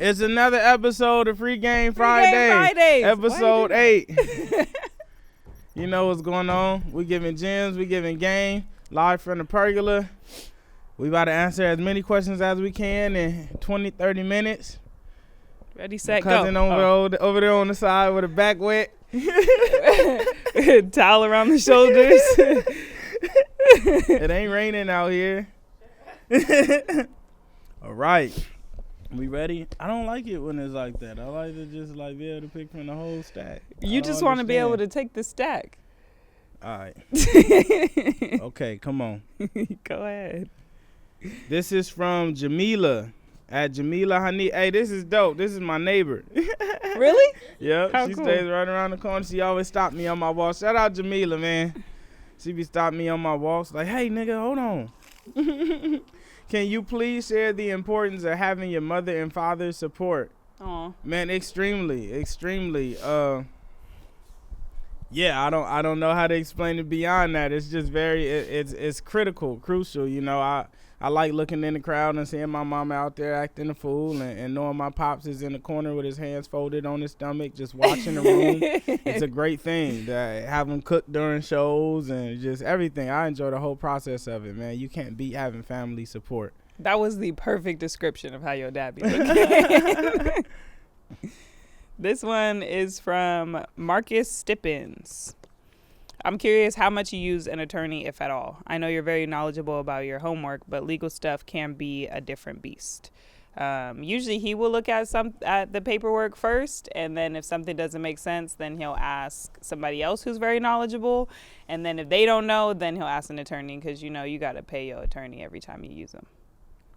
It's another episode of Free Game Friday. Episode 8. You know what's going on. We giving gems. We giving game. Live from the Pergola. We about to answer as many questions as we can in 20, 30 minutes. Ready, set, cousin go. Over there on the side with a back wet. Towel around the shoulders. It ain't raining out here. All right. We ready? I don't like it when it's like that. I like to just like be able to pick from the whole stack. You just want to be able to take the stack. All right. Okay, come on. Go ahead. This is from Jamila. At Jamila Honey. Hey, this is dope. This is my neighbor. Really? Yep. How She cool. stays right around the corner. She always stop me on my walks. Shout out Jamila, man. She be stopping me on my walks. Like, hey, nigga, hold on. Can you please share the importance of having your mother and father's support? Aw. Man, extremely. Yeah, I don't know how to explain it beyond that. It's just it's crucial. You know, I like looking in the crowd and seeing my mama out there acting a fool and knowing my pops is in the corner with his hands folded on his stomach, just watching the room. It's a great thing to have him cook during shows and just everything. I enjoy the whole process of it, man. You can't beat having family support. That was the perfect description of how your dad be looking. This one is from Marcus Stippins. I'm curious how much you use an attorney, if at all. I know you're very knowledgeable about your homework, but legal stuff can be a different beast. Usually he will look at the paperwork first, and then if something doesn't make sense, then he'll ask somebody else who's very knowledgeable. And then if they don't know, then he'll ask an attorney because, you know, you got to pay your attorney every time you use them.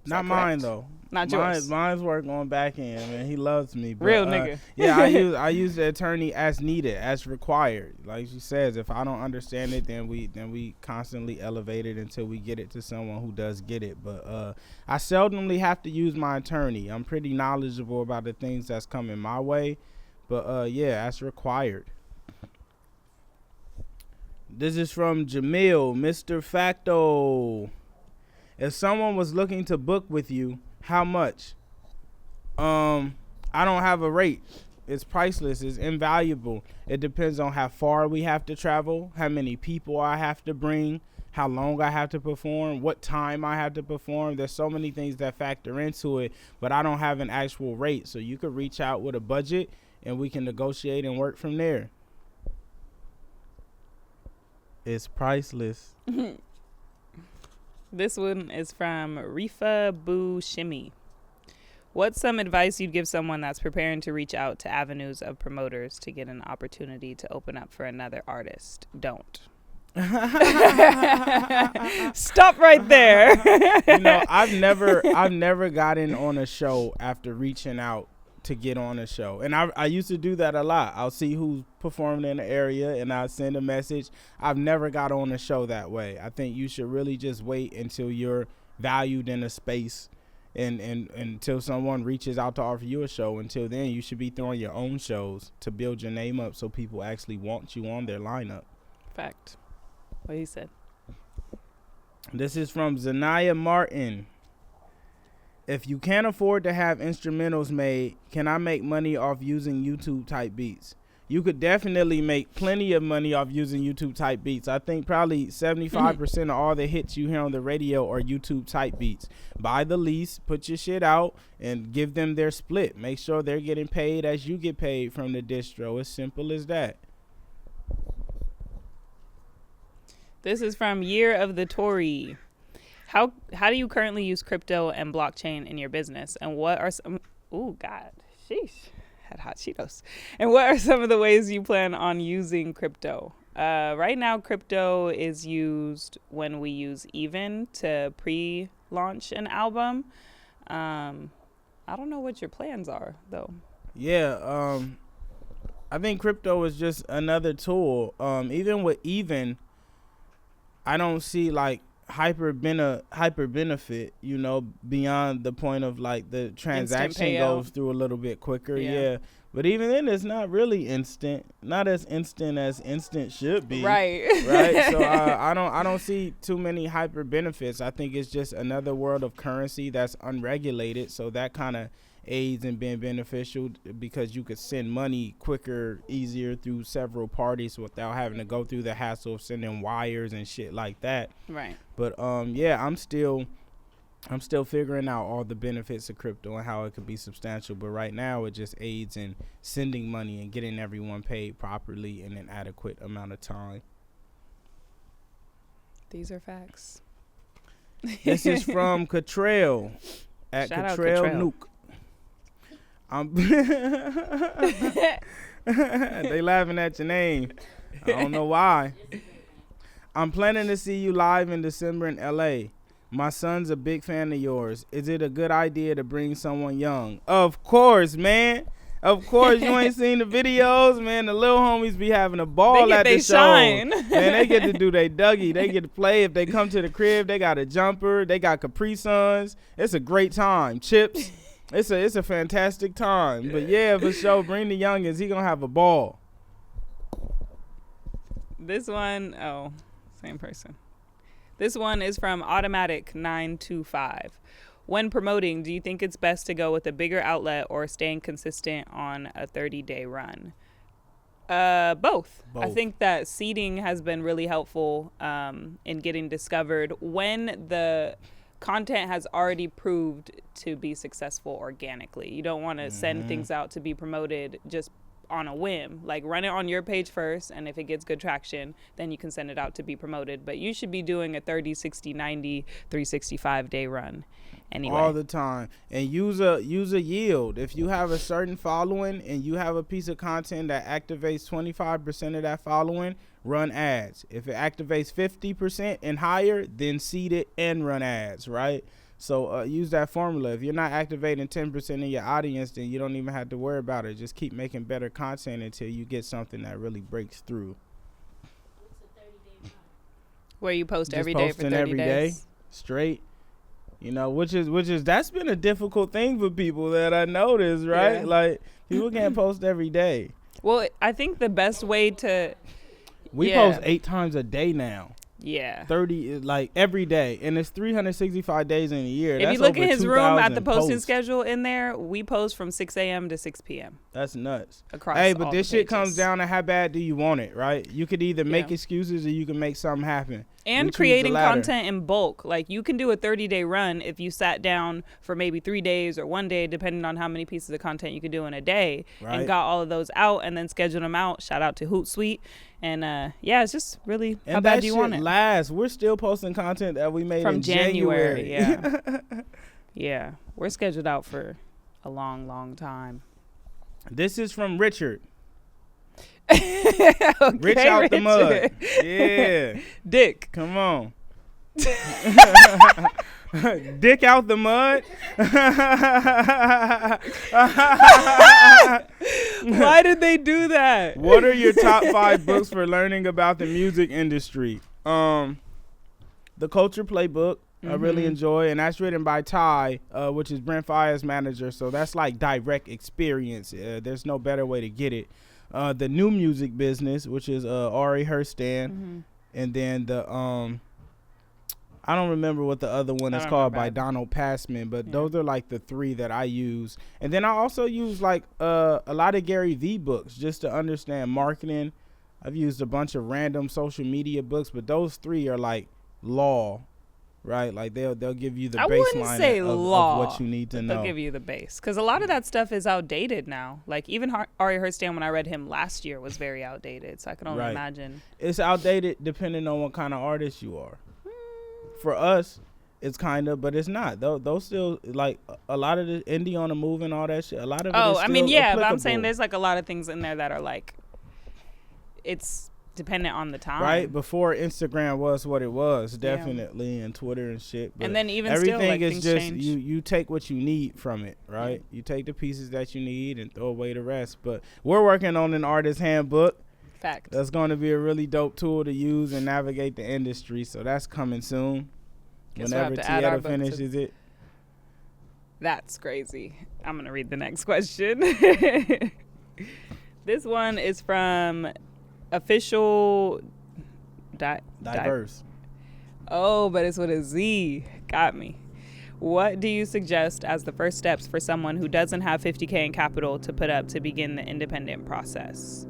Not mine though. Not yours. Mine's work on back end, man. He loves me. But, real nigga. Yeah, I use the attorney as needed, as required. Like she says, if I don't understand it, then we constantly elevate it until we get it to someone who does get it. But I seldomly have to use my attorney. I'm pretty knowledgeable about the things that's coming my way. But yeah, that's required. This is from Jamil, Mr. Facto. If someone was looking to book with you, how much? I don't have a rate. It's priceless. It's invaluable. It depends on how far we have to travel, how many people I have to bring, how long I have to perform, what time I have to perform. There's so many things that factor into it, but I don't have an actual rate. So you could reach out with a budget and we can negotiate and work from there. It's priceless. This one is from Rifa Boo Shimmy. What's some advice you'd give someone that's preparing to reach out to avenues of promoters to get an opportunity to open up for another artist? Don't. Stop right there. You know, I've never gotten on a show after reaching out to get on a show. And I used to do that a lot. I'll see who's performing in the area and I'll send a message. I've never got on a show that way. I think you should really just wait until you're valued in a space and until someone reaches out to offer you a show. Until then, you should be throwing your own shows to build your name up so people actually want you on their lineup. Fact. What he said. This is from Zanaya Martin. If you can't afford to have instrumentals made, can I make money off using YouTube type beats? You could definitely make plenty of money off using YouTube type beats. I think probably 75% of all the hits you hear on the radio are YouTube type beats. Buy the lease, put your shit out, and give them their split. Make sure they're getting paid as you get paid from the distro. As simple as that. This is from Year of the Tory. How do you currently use crypto and blockchain in your business? And what are some... Ooh, God. Sheesh. Had hot Cheetos. And what are some of the ways you plan on using crypto? Right now, crypto is used when we use Even to pre-launch an album. I don't know what your plans are, though. Yeah, I think crypto is just another tool. Even with Even, I don't see, like, hyper benefit, you know, beyond the point of like the transaction goes through a little bit quicker. Yeah. But even then, it's not really instant, not as instant should be. Right. So I don't see too many hyper benefits. I think it's just another world of currency that's unregulated. So that kind of aids in being beneficial because you could send money quicker, easier through several parties without having to go through the hassle of sending wires and shit like that. Right. But yeah, I'm still figuring out all the benefits of crypto and how it could be substantial. But right now, it just aids in sending money and getting everyone paid properly in an adequate amount of time. These are facts. This is from Catrell at Shout Catrell out Nuke. They laughing at your name. I don't know why. I'm planning to see you live in December in LA. My son's a big fan of yours. Is it a good idea to bring someone young? Of course, man. Of course. You ain't seen the videos, man. The little homies be having a ball at the show. Shine. Man, they get to do their Dougie. They get to play. If they come to the crib, they got a jumper. They got Capri Suns. It's a great time. Chips. It's a fantastic time. But yeah, for sure, bring the youngins. He gonna have a ball. This one, same person. This one is from Automatic925. When promoting, do you think it's best to go with a bigger outlet or staying consistent on a 30-day run? Both. I think that seeding has been really helpful in getting discovered when the content has already proved to be successful organically. You don't want to send things out to be promoted just on a whim. Like, run it on your page first, and if it gets good traction, then you can send it out to be promoted. But you should be doing a 30, 60, 90, 365 day run anyway. All the time. And use a yield. If you have a certain following and you have a piece of content that activates 25% of that following, run ads. If it activates 50% and higher, then seed it and run ads, right? So use that formula. If you're not activating 10% of your audience, then you don't even have to worry about it. Just keep making better content until you get something that really breaks through. Where you post Just every day for 30 every days. Day, straight. You know, which is that's been a difficult thing for people that I noticed, right? Yeah. Like, people can't post every day. Well, I think the best way to... We post 8 times a day now. Yeah. 30, like, every day. And it's 365 days in a year. If you look in his room at the posting schedule in there, we post from 6 a.m. to 6 p.m. That's nuts. Across but all this the shit pages. comes down to how bad do you want it, right? You could either make excuses or you can make something happen. And creating content in bulk. Like, you can do a 30-day run if you sat down for maybe 3 days or 1 day, depending on how many pieces of content you could do in a day, and got all of those out and then scheduled them out. Shout out to Hootsuite. And it's just really how bad do you want it? Last. We're still posting content that we made from in January. Yeah. Yeah. We're scheduled out for a long, long time. This is from Richard. Okay, Rich out the mud. Richard. Yeah. Dick. Come on. Dick out the mud. Why did they do that? What are your top 5 books for learning about the music industry? The Culture Playbook. I really enjoy, and that's written by Ty, which is Brent Faiyaz's manager. So that's like direct experience. There's no better way to get it. The New Music Business, which is Ari Herstand, and then the I don't remember what the other one is called by Donald Passman, but those are like the 3 that I use. And then I also use like a lot of Gary Vee books just to understand marketing. I've used a bunch of random social media books, but those 3 are like law, right? Like they'll give you the baseline of what you need to know. They'll give you the base, because a lot of that stuff is outdated now. Like, even Ari Herstand, when I read him last year, was very outdated. So I can only imagine. It's outdated depending on what kind of artist you are. For us, it's kind of, but it's not. Those still, like, a lot of the indie on the move and all that shit, a lot of it is still applicable. But I'm saying there's like a lot of things in there that are like, it's dependent on the time. Right? Before Instagram was what it was, definitely, and Twitter and shit. But and then even everything still, like, is things just, change. you take what you need from it, right? You take the pieces that you need and throw away the rest. But we're working on an artist handbook. Fact. That's going to be a really dope tool to use and navigate the industry. So that's coming soon. Whenever Tietta finishes it. That's crazy. I'm going to read the next question. This one is from Official Diverse. Oh, but it's with a Z. Got me. What do you suggest as the first steps for someone who doesn't have 50K in capital to put up to begin the independent process?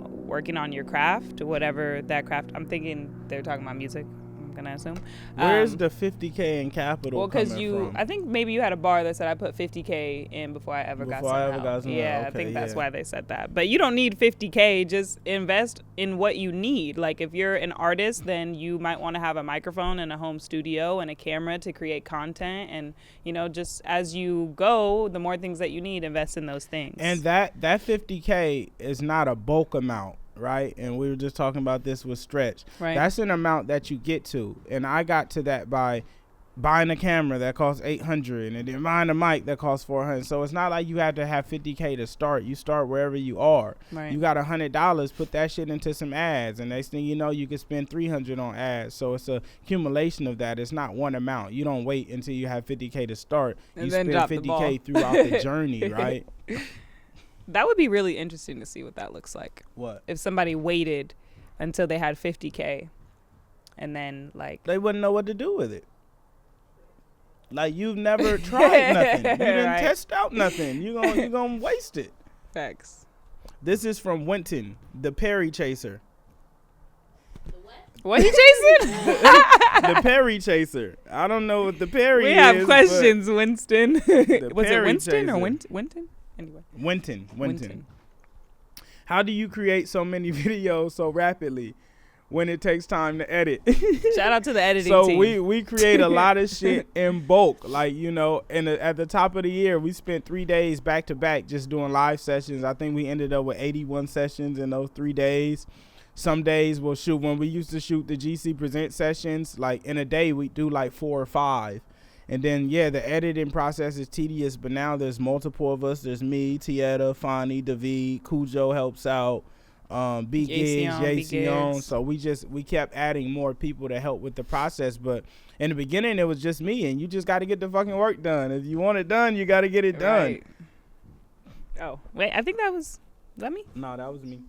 Working on your craft, whatever that craft. I'm thinking they're talking about music, I'm gonna assume. Where's the 50K in capital? Well, because from? I think maybe you had a bar that said I put 50K in before I ever got some help. Yeah, okay, I think that's why they said that. But you don't need 50K. Just invest in what you need. Like if you're an artist, then you might want to have a microphone and a home studio and a camera to create content. And just as you go, the more things that you need, invest in those things. And that 50K is not a bulk amount. Right, and we were just talking about this with Stretch. Right. That's an amount that you get to, and I got to that by buying a camera that costs $800, and then buying a mic that costs $400. So it's not like you have to have 50K to start. You start wherever you are. Right. You got $100, put that shit into some ads, and next thing you know, you can spend $300 on ads. So it's a accumulation of that. It's not one amount. You don't wait until you have 50K to start. And you then spend 50K throughout the journey, right? That would be really interesting to see what that looks like. What? If somebody waited until they had 50K and then they wouldn't know what to do with it. Like you've never tried nothing. You didn't test out nothing. You're gonna waste it. Facts. This is from Winton, the Perry Chaser. The what? What he chasing? The Perry Chaser. I don't know what the Perry is. We have questions, Winston. Was it Perry Winston Chaser. or Winton? Anyway. Winton. How do you create so many videos so rapidly when it takes time to edit? Shout out to the editing so team. So we create a lot of shit in bulk. Like, and at the top of the year, we spent 3 days back to back just doing live sessions. I think we ended up with 81 sessions in those 3 days. Some days we'll shoot, when we used to shoot the GC Present sessions, like in a day we do like 4 or 5. And then, the editing process is tedious, but now there's multiple of us. There's me, Tietta, Fani, David, Cujo helps out, B Gigs, Yacion. So we kept adding more people to help with the process. But in the beginning, it was just me, and you just got to get the fucking work done. If you want it done, you got to get it done. Oh, wait, I think was that me? No, that was me.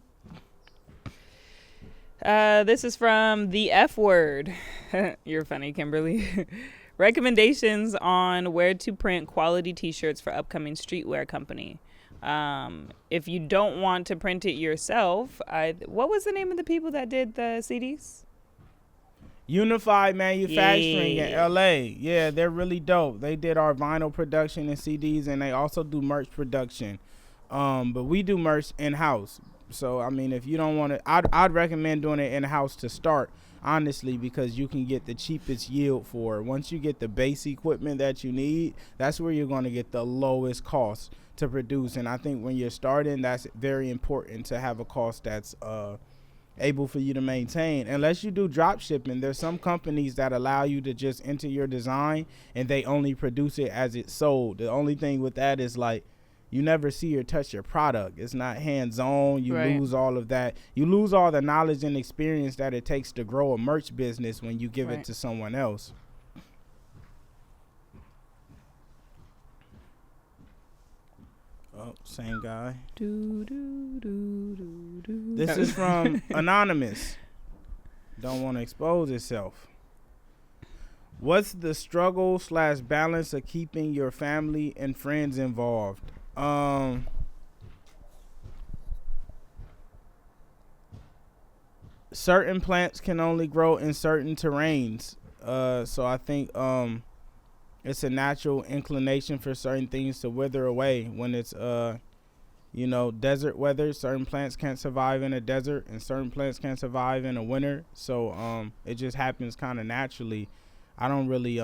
This is from the F Word. You're funny, Kimberly. Recommendations on where to print quality t-shirts for upcoming streetwear company. If you don't want to print it yourself, what was the name of the people that did the CDs? Unified Manufacturing in LA. Yeah, they're really dope. They did our vinyl production and CDs, and they also do merch production. But we do merch in-house. So, I mean, if you don't want to, I'd recommend doing it in-house to start, honestly, because you can get the cheapest yield for it. Once you get the base equipment that you need, that's where you're going to get the lowest cost to produce. And I think when you're starting, that's very important to have a cost that's able for you to maintain. Unless you do drop shipping, there's some companies that allow you to just enter your design and they only produce it as it's sold. The only thing with that is like, you never see or touch your product. It's not hands-on. You lose all of that. You lose all the knowledge and experience that it takes to grow a merch business when you give it to someone else. Oh, same guy. This is from Anonymous. Don't want to expose itself. What's the struggle/balance of keeping your family and friends involved? Certain plants can only grow in certain terrains. So I think it's a natural inclination for certain things to wither away when it's desert weather. Certain plants can't survive in a desert, and certain plants can't survive in a winter. So it just happens kind of naturally. I don't really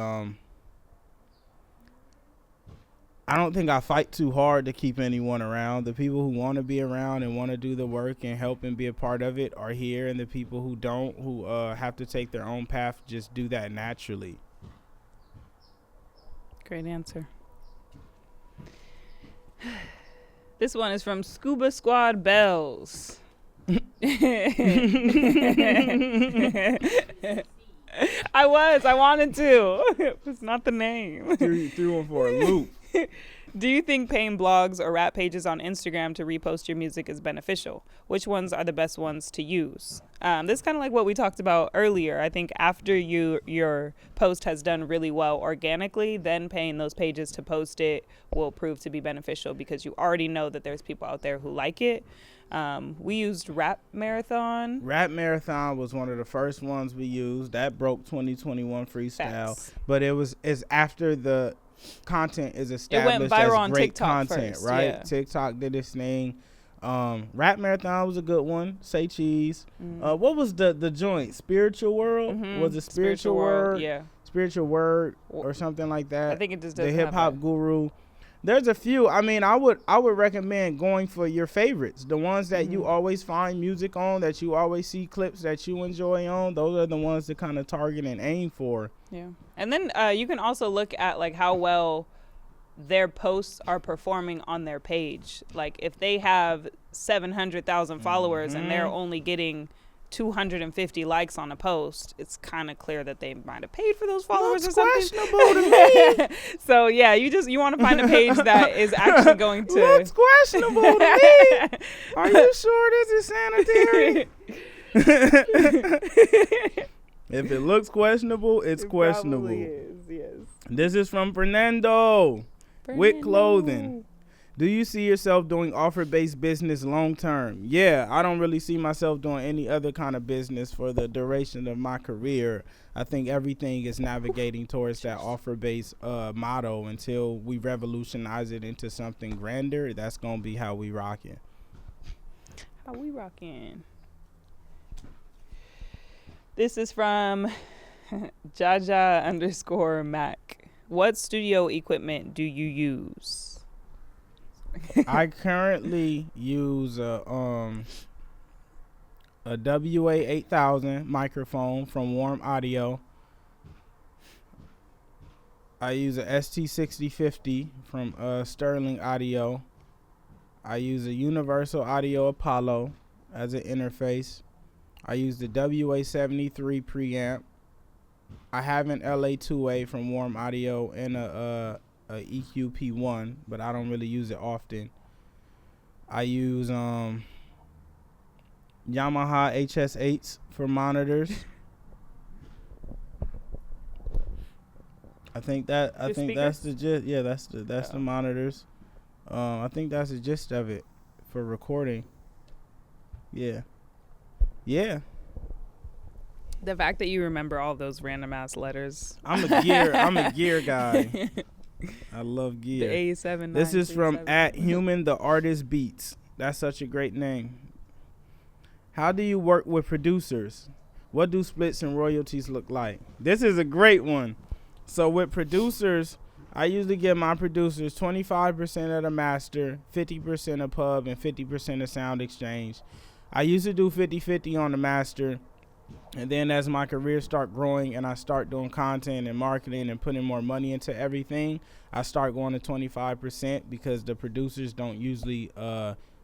I don't think I fight too hard to keep anyone around. The people who want to be around and want to do the work and help and be a part of it are here, and the people who don't, who have to take their own path, just do that naturally. Great answer. This one is from Scuba Squad Bells. I wanted to. It's not the name. Threw him for a loop. Do you think paying blogs or rap pages on Instagram to repost your music is beneficial? Which ones are the best ones to use? This is kind of like what we talked about earlier. I think after your post has done really well organically, then paying those pages to post it will prove to be beneficial because you already know that there's people out there who like it. We used Rap Marathon. Rap Marathon was one of the first ones we used. That broke 2021 freestyle. Facts. But it's after the content is established. It went viral as on great TikTok content, first, right? yeah. TikTok did its thing. Rap Marathon was a good one. Say Cheese. What was the joint? Spiritual World? Was it Spiritual Word? Yeah. Spiritual Word or something like that. I think it just The doesn't Hip Hop Guru. There's a few. I mean, I would recommend going for your favorites, the ones that you always find music on, that you always see clips that you enjoy on. Those are the ones to kind of target and aim for. Yeah. And then you can also look at like how well their posts are performing on their page. Like if they have 700,000 followers and they're only getting 250 likes on a post, it's kind of clear that they might have paid for those followers or something. Questionable to me. So yeah, you want to find a page that is actually going to. Looks questionable to me. Are you sure this is sanitary? If it looks questionable, it's questionable. Probably is, yes. This is from Fernando. With clothing. Do you see yourself doing offer-based business long term? Yeah, I don't really see myself doing any other kind of business for the duration of my career. I think everything is navigating towards that offer-based motto until we revolutionize it into something grander. That's going to be how we rocking. How we rocking? This is from Jaja_Mac. What studio equipment do you use? I currently use a WA8000 microphone from Warm Audio. I use a ST6050 from Sterling Audio. I use a Universal Audio Apollo as an interface. I use the WA73 preamp. I have an LA2A from Warm Audio and a EQP1, but I don't really use it often. I use Yamaha HS8s for monitors. I think that's the gist. Yeah, that's the monitors. I think that's the gist of it for recording. Yeah. The fact that you remember all those random ass letters. I'm a gear guy. I love gear. The A7. This is from @Human the Artist Beats. That's such a great name. How do you work with producers? What do splits and royalties look like? This is a great one. So with producers, I usually give my producers 25% of the master, 50% of pub, and 50% of sound exchange. I used to do 50-50 on the master. And then as my career start growing and I start doing content and marketing and putting more money into everything, I start going to 25% because the producers don't usually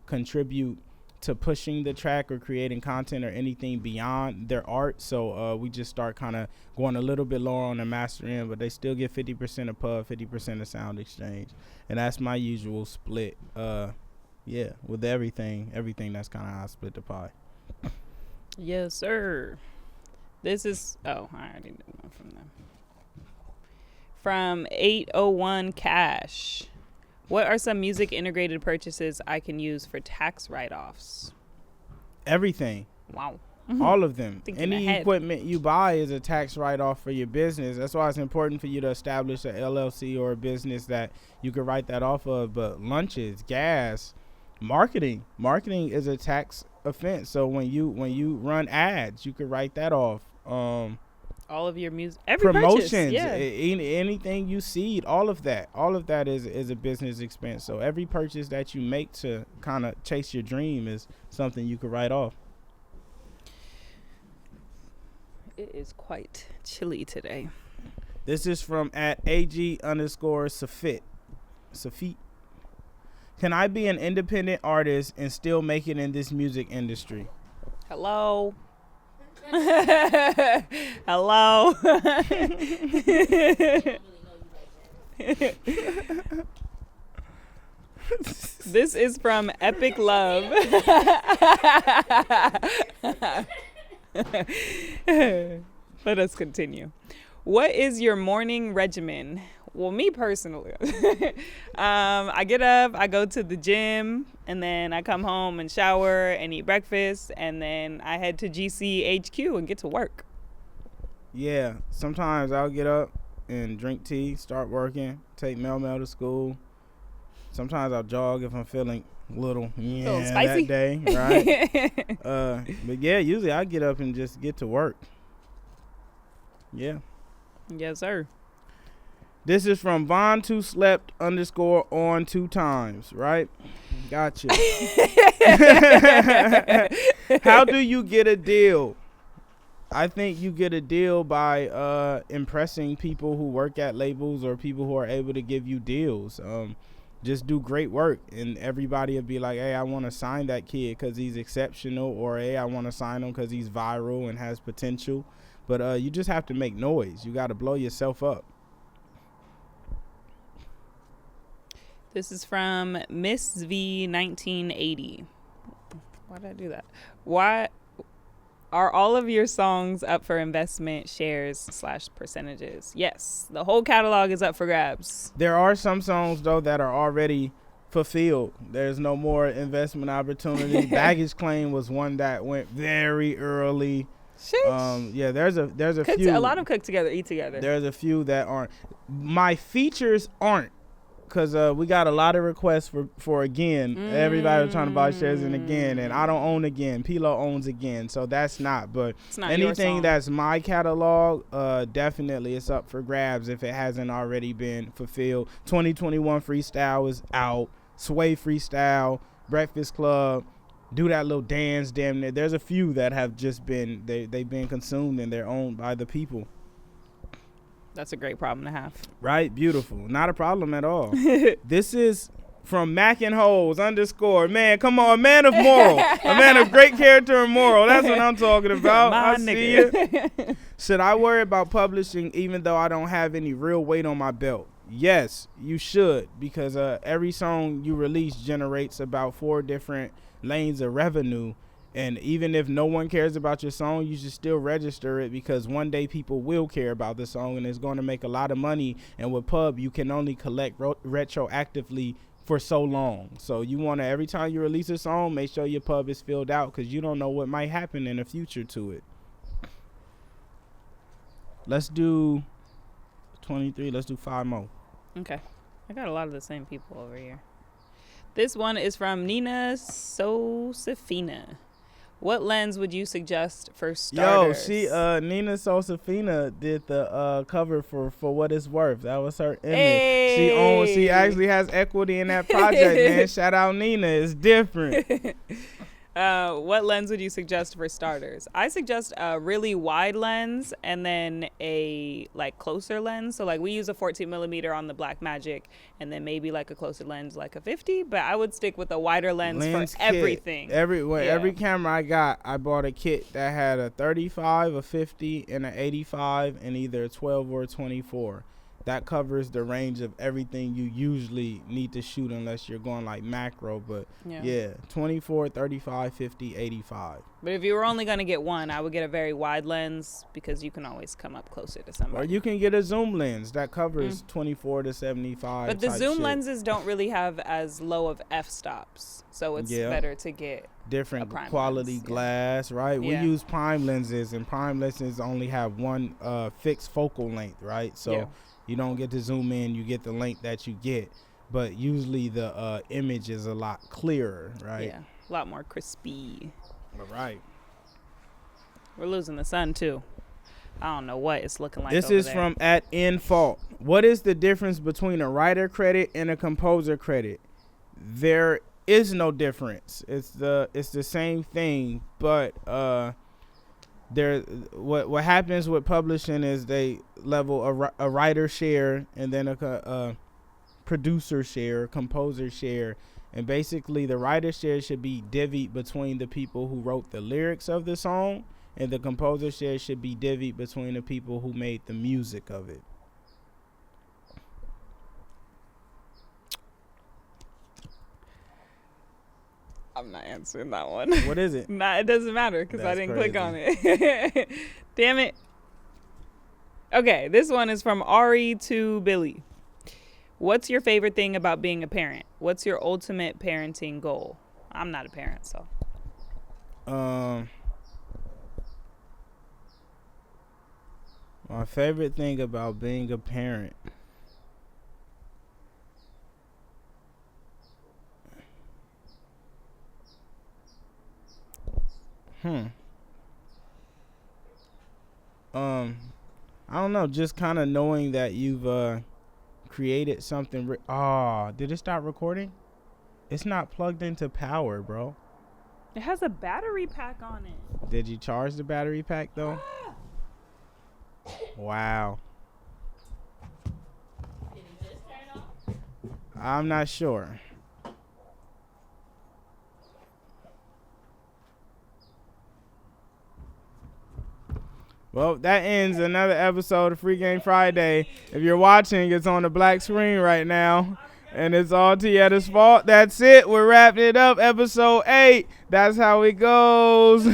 contribute to pushing the track or creating content or anything beyond their art. So we just start kind of going a little bit lower on the master end, but they still get 50% of pub, 50% of sound exchange. And that's my usual split. With everything that's kind of how I split the pie. Yes, sir. This is I already did one from them. From 801 Cash. What are some music integrated purchases I can use for tax write-offs? Everything. Wow. All of them. Thinking Any ahead. equipment you buy is a tax write-off for your business. That's why it's important for you to establish a LLC or a business that you can write that off of. But lunches, gas, marketing is a tax offense. So when you run ads, you could write that off. All of your music, every promotions, purchase, yeah. Anything you seed, all of that is a business expense. So every purchase that you make to kind of chase your dream is something you could write off. It is quite chilly today. This is from @AG_Safit. Safit. Can I be an independent artist and still make it in this music industry? Hello. Hello. This is from Epic Love. Let us continue. What is your morning regimen? Well, me personally, I get up, I go to the gym, and then I come home and shower and eat breakfast, and then I head to GCHQ and get to work. Yeah, sometimes I'll get up and drink tea, start working, take Mel to school. Sometimes I'll jog if I'm feeling a little spicy that day, right? But yeah, usually I get up and just get to work. Yeah. Yes, sir. This is from Von2Slept_on 2 times, right? Gotcha. How do you get a deal? I think you get a deal by impressing people who work at labels or people who are able to give you deals. Just do great work, and everybody will be like, hey, I want to sign that kid because he's exceptional, or hey, I want to sign him because he's viral and has potential. But you just have to make noise. You got to blow yourself up. This is from Miss V 1980. Why did I do that? Why are all of your songs up for investment shares / percentages? Yes, the whole catalog is up for grabs. There are some songs though that are already fulfilled. There's no more investment opportunity. Baggage Claim was one that went very early. Yeah, there's a few. A lot of Cook Together, Eat Together. There's a few that aren't. My features aren't. Because we got a lot of requests for Again. Everybody was trying to buy shares in Again, and I don't own Again. Pilo owns Again, so that's not. But it's not anything that's my catalog, definitely it's up for grabs if it hasn't already been fulfilled. 2021 Freestyle is out. Sway Freestyle, Breakfast Club, Do That Little Dance, damn near. There's a few that have just been, they've been consumed and they're owned by the people. That's a great problem to have. Right? Beautiful. Not a problem at all. This is from Mac and Holes _ Man, come on. A man of moral. A man of great character and moral. That's what I'm talking about. I see it. Should I worry about publishing even though I don't have any real weight on my belt? Yes, you should. Because every song you release generates about 4 different lanes of revenue. And even if no one cares about your song, you should still register it because one day people will care about the song and it's going to make a lot of money. And with Pub, you can only collect retroactively for so long. So you want to, every time you release a song, make sure your Pub is filled out because you don't know what might happen in the future to it. Let's do 23. Let's do 5 more. Okay. I got a lot of the same people over here. This one is from Nina Sosefina. What lens would you suggest for starters? Yo, Nina Sosefina did the cover for What It's Worth. That was her image. Hey. She actually has equity in that project, man. Shout out Nina. It's different. What lens would you suggest for starters? I suggest a really wide lens and then a closer lens. So we use a 14 millimeter on the Blackmagic and then maybe a closer lens like a 50. But I would stick with a wider lens for kit. everything. Every camera I got, I bought a kit that had a 35, a 50, and an 85, and either a 12 or a 24. That covers the range of everything you usually need to shoot unless you're going macro. But yeah 24, 35, 50, 85. But if you were only going to get one, I would get a very wide lens because you can always come up closer to somebody. Or you can get a zoom lens that covers 24 to 75. But the zoom shit. Lenses don't really have as low of f-stops. So it's better to get different quality lens. Glass, right? We use prime lenses, and prime lenses only have one fixed focal length, right? So you don't get to zoom in, you get the length that you get. But usually the image is a lot clearer, right? Yeah, a lot more crispy. All right. We're losing the sun, too. I don't know what it's looking like. This over is there. from @InFault. What is the difference between a writer credit and a composer credit? There is no difference. It's the same thing, but what happens with publishing is they level a writer share and then a producer share, composer share, and basically the writer share should be divvied between the people who wrote the lyrics of the song, and the composer share should be divvied between the people who made the music of it. I'm not answering that one. What is it? Nah, it doesn't matter because I That's didn't crazy. click on it. Damn it. Okay, this one is from Ari to Billy. What's your favorite thing about being a parent? What's your ultimate parenting goal? I'm not a parent, so. My favorite thing about being a parent. I don't know, just kind of knowing that you've created something. Did it stop recording? It's not plugged into power, bro. It has a battery pack on it. Did you charge the battery pack though? Wow. Did it just turn off? I'm not sure. Well, that ends another episode of Free Game Friday. If you're watching, it's on the black screen right now. And it's all Tietta's fault. That's it. We're wrapping it up. Episode 8. That's how it goes.